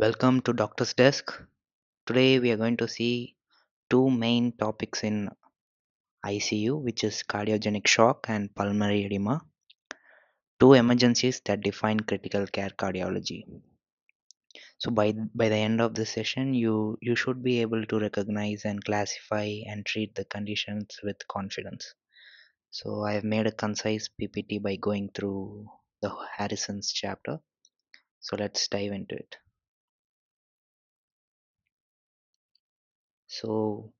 Welcome to Doctor's Desk. Today we are going to see two main topics in ICU, which is cardiogenic shock and pulmonary edema, two emergencies that define critical care cardiology. So by the end of this session, you should be able to recognize and classify and treat the conditions with confidence. So I have made a concise PPT by going through the Harrison's chapter. So let's dive into it. So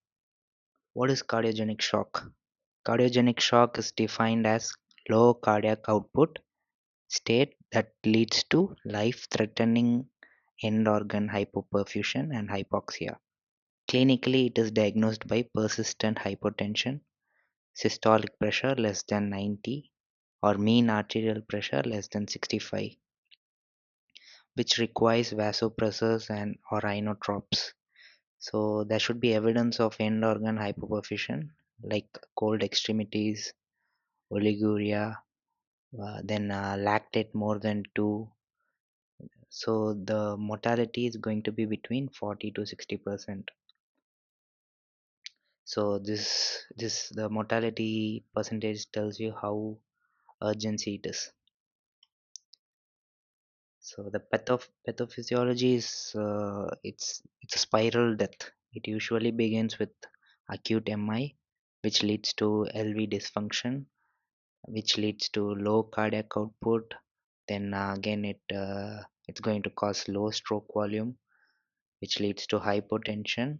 what is cardiogenic shock? Cardiogenic shock is defined as low cardiac output state that leads to life-threatening end organ hypoperfusion and hypoxia. Clinically, it is diagnosed by persistent hypotension, systolic pressure less than 90, or mean arterial pressure less than 65, which requires vasopressors and or inotropes. So there should be evidence of end organ hypoperfusion like cold extremities, oliguria, then lactate more than 2, so the mortality is going to be between 40 to 60%. So this the mortality percentage tells you how urgency it is. So the pathophysiology is it's a spiral death. It usually begins with acute MI, which leads to LV dysfunction, which leads to low cardiac output. Then again it's going to cause low stroke volume, which leads to hypotension.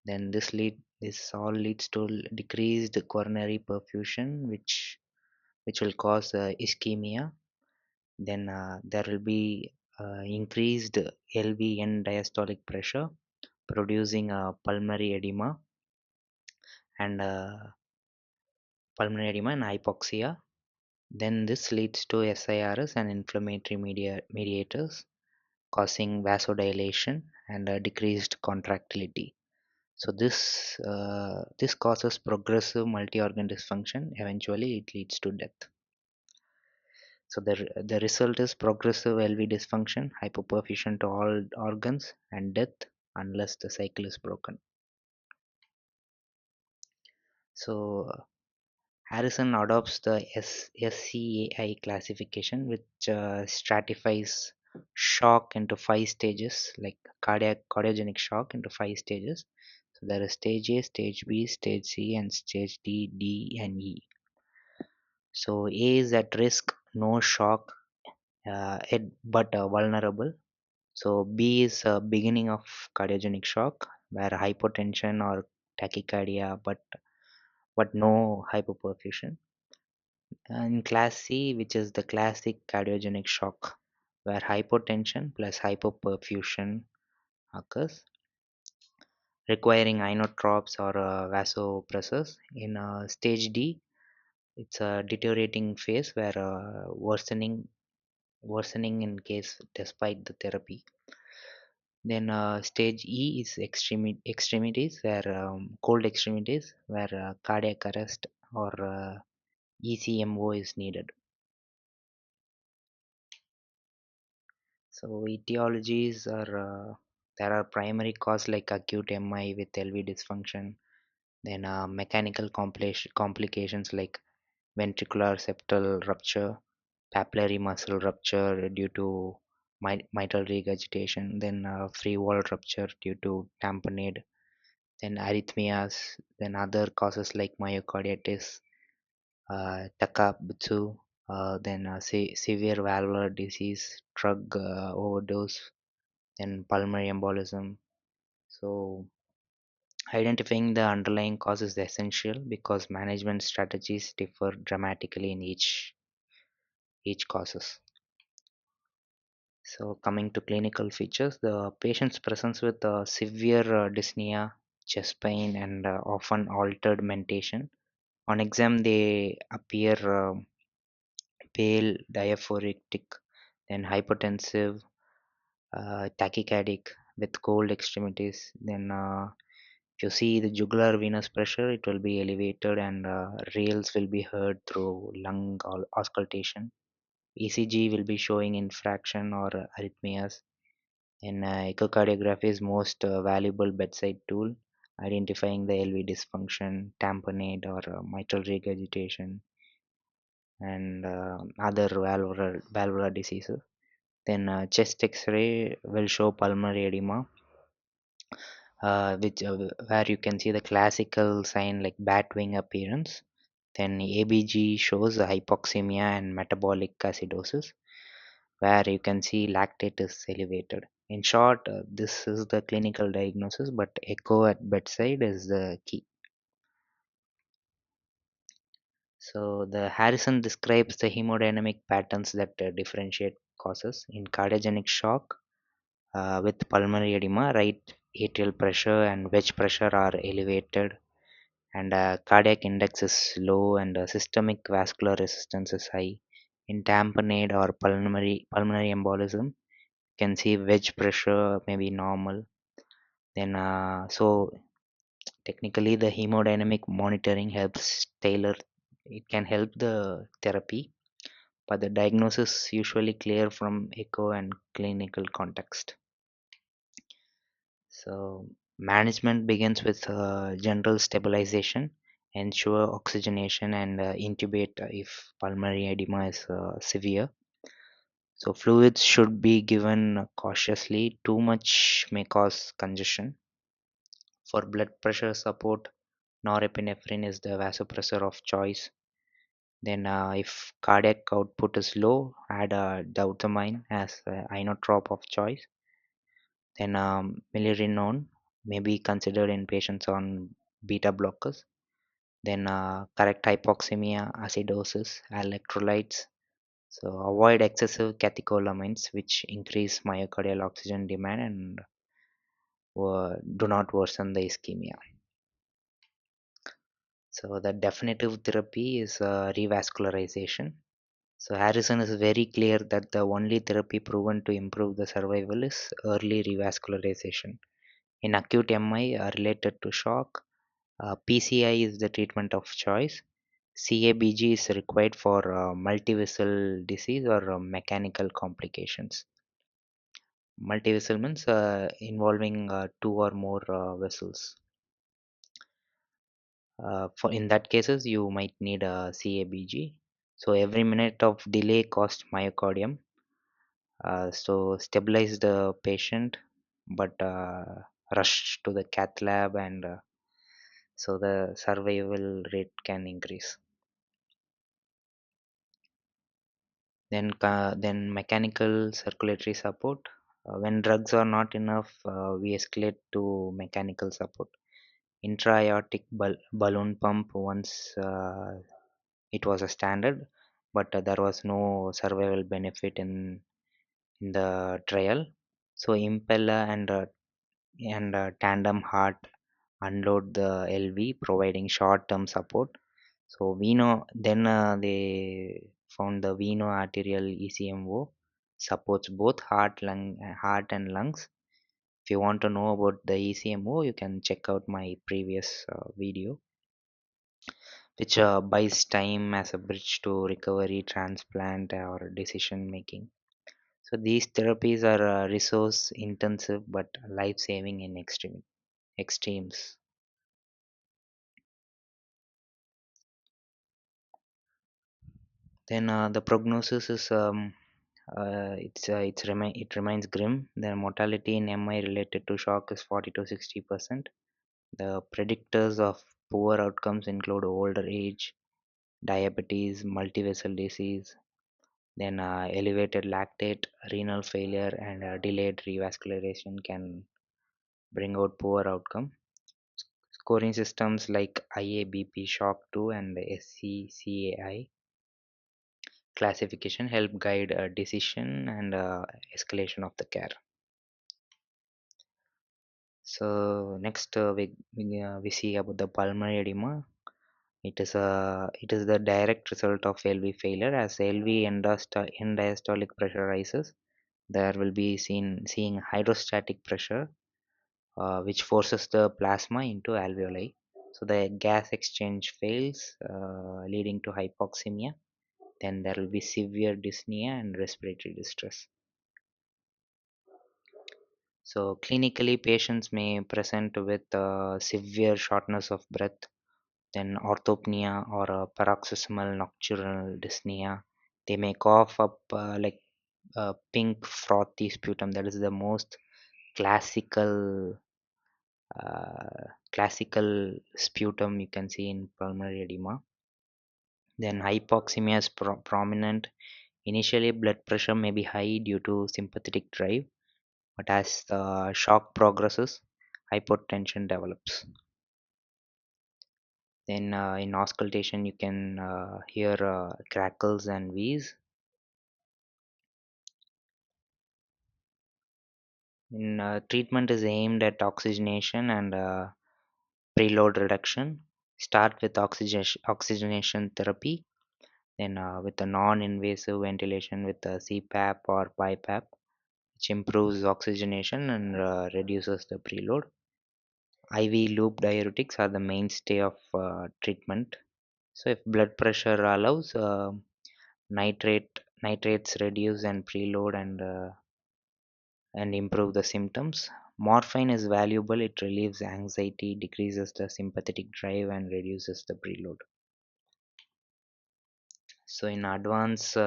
Then this all leads to decreased coronary perfusion, which will cause ischemia. Then there will be increased LVN diastolic pressure, producing pulmonary edema and hypoxia. Then this leads to SIRS and inflammatory mediators, causing vasodilation and decreased contractility. So this causes progressive multi-organ dysfunction. Eventually, it leads to death. So the result is progressive LV dysfunction, hypoperfusion to all organs, and death unless the cycle is broken. So Harrison adopts the SCAI classification, which stratifies shock into 5 stages, like cardiogenic shock into 5 stages. So there is stage A, stage B, stage C, and stage D, D, and E. So A is at risk, no shock, but vulnerable. So B is beginning of cardiogenic shock, where hypotension or tachycardia, but no hypoperfusion. And class C, which is the classic cardiogenic shock, where hypotension plus hypoperfusion occurs, requiring inotropes or vasopressors. In stage D, it's a deteriorating phase where worsening in case despite the therapy. Then stage E is extremities, where cold extremities, where cardiac arrest or ECMO is needed. So etiologies are there are primary cause like acute MI with LV dysfunction, then mechanical complications like ventricular septal rupture, papillary muscle rupture due to mitral regurgitation, then free wall rupture due to tamponade, then arrhythmias, then other causes like myocarditis, takabutsu, then severe valvular disease, drug overdose, then pulmonary embolism. So identifying the underlying cause is essential because management strategies differ dramatically in each causes. So coming to clinical features, the patients presents with severe dyspnea, chest pain, and often altered mentation. On exam, they appear pale, diaphoretic, then hypotensive, tachycardic with cold extremities. Then if you see the jugular venous pressure, it will be elevated and reals will be heard through lung auscultation. ECG will be showing infraction or arrhythmias. And echocardiography is most valuable bedside tool, identifying the LV dysfunction, tamponade, or mitral regurgitation, and other valvular diseases. Then chest X-ray will show pulmonary edema, which where you can see the classical sign like bat wing appearance. Then ABG shows the hypoxemia and metabolic acidosis, where you can see lactate is elevated. In short, this is the clinical diagnosis, but echo at bedside is the key. So the Harrison describes the hemodynamic patterns that differentiate causes in cardiogenic shock with pulmonary edema. Right atrial pressure and wedge pressure are elevated, and cardiac index is low, and systemic vascular resistance is high. In tamponade or pulmonary embolism, you can see wedge pressure may be normal. Then so technically the hemodynamic monitoring helps tailor. It can help the therapy, but the diagnosis usually clear from echo and clinical context. So management begins with general stabilization, ensure oxygenation, and intubate if pulmonary edema is severe. So fluids should be given cautiously. Too much may cause congestion. For blood pressure support, norepinephrine is the vasopressor of choice. Then, if cardiac output is low, add douthamine as inotrope of choice. Then, milrinone may be considered in patients on beta blockers. Then, correct hypoxemia, acidosis, electrolytes. So, avoid excessive catecholamines, which increase myocardial oxygen demand and do not worsen the ischemia. So, the definitive therapy is revascularization. So Harrison is very clear that the only therapy proven to improve the survival is early revascularization. In acute MI related to shock, PCI is the treatment of choice. CABG is required for multivessel disease or mechanical complications. Multivessel means involving two or more vessels. For in that cases, you might need a CABG. So every minute of delay costs myocardium. So stabilize the patient, but rush to the cath lab, and so the survival rate can increase. Then mechanical circulatory support. When drugs are not enough, we escalate to mechanical support. Intra-aortic balloon pump once it was a standard, but there was no survival benefit in the trial. So impeller and tandem heart unload the LV, providing short-term support. So veno then they found the veno arterial ECMO supports both heart and lungs. If you want to know about the ECMO, you can check out my previous video, which buys time as a bridge to recovery, transplant, or decision making. So these therapies are resource intensive but life saving in extremes. Then the prognosis is it remains grim. The mortality in MI related to shock is 40 to 60%. The predictors of poor outcomes include older age, diabetes, multivessel disease, then elevated lactate, renal failure, and delayed revascularization can bring out poor outcome. Scoring systems like IABP Shock 2 and SCCAI classification help guide a decision and escalation of the care. So next we see about the pulmonary edema. It is the direct result of LV failure. As LV end diastolic pressure rises, there will be seeing hydrostatic pressure, which forces the plasma into alveoli. So the gas exchange fails, leading to hypoxemia. Then there will be severe dyspnea and respiratory distress. So clinically, patients may present with severe shortness of breath, then orthopnea or paroxysmal nocturnal dyspnea. They may cough up like pink frothy sputum. That is the most classical classical sputum you can see in pulmonary edema. Then hypoxemia is prominent. Initially, blood pressure may be high due to sympathetic drive, but as the shock progresses, hypotension develops. Then in auscultation, you can hear crackles and wheeze. In treatment is aimed at oxygenation and preload reduction. Start with oxygenation therapy, then with a non-invasive ventilation with a CPAP or BiPAP, which improves oxygenation and reduces the preload. IV loop diuretics are the mainstay of treatment. So if blood pressure allows, nitrates reduce and preload and improve the symptoms. Morphine is valuable. It relieves anxiety, decreases the sympathetic drive, and reduces the preload. So in advanced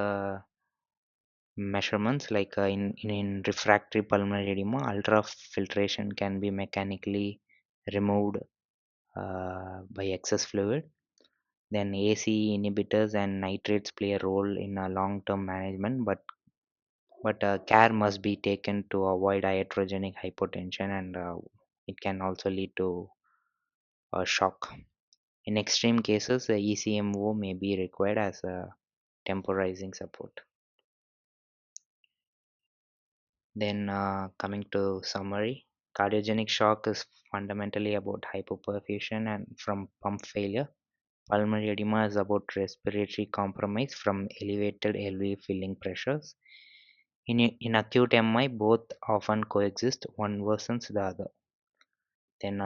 measurements, like in refractory pulmonary edema, ultrafiltration can be mechanically removed by excess fluid. Then AC inhibitors and nitrates play a role in long-term management, but care must be taken to avoid iatrogenic hypotension, and it can also lead to a shock. In extreme cases, the ECMO may be required as a temporizing support. Then coming to summary, cardiogenic shock is fundamentally about hypoperfusion and from pump failure. Pulmonary edema is about respiratory compromise from elevated LV filling pressures. In acute MI, both often coexist, one worsens the other. Then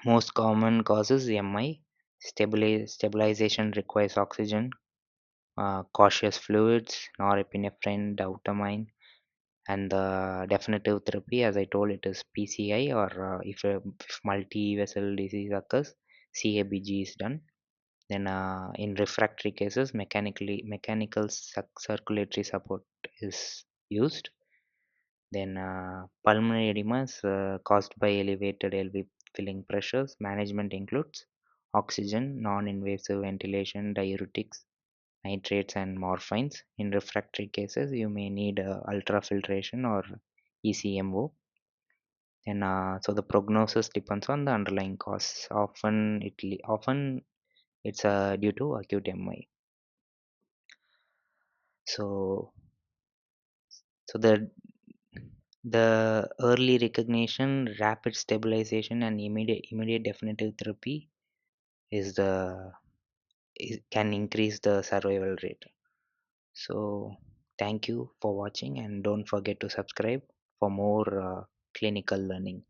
most common causes MI. Stabilization requires oxygen, cautious fluids, norepinephrine, dobutamine, and the definitive therapy, as I told, it is PCI, or if multi-vessel disease occurs, CABG is done. Then in refractory cases, mechanical circulatory support is used. Then pulmonary edema is caused by elevated LV filling pressures. Management includes oxygen, non-invasive ventilation, diuretics, nitrates, and morphines. In refractory cases, you may need ultrafiltration or ECMO. Then so the prognosis depends on the underlying cause. Often it's due to acute MI. So the early recognition, rapid stabilization, and immediate definitive therapy can increase the survival rate. So thank you for watching, and don't forget to subscribe for more clinical learning.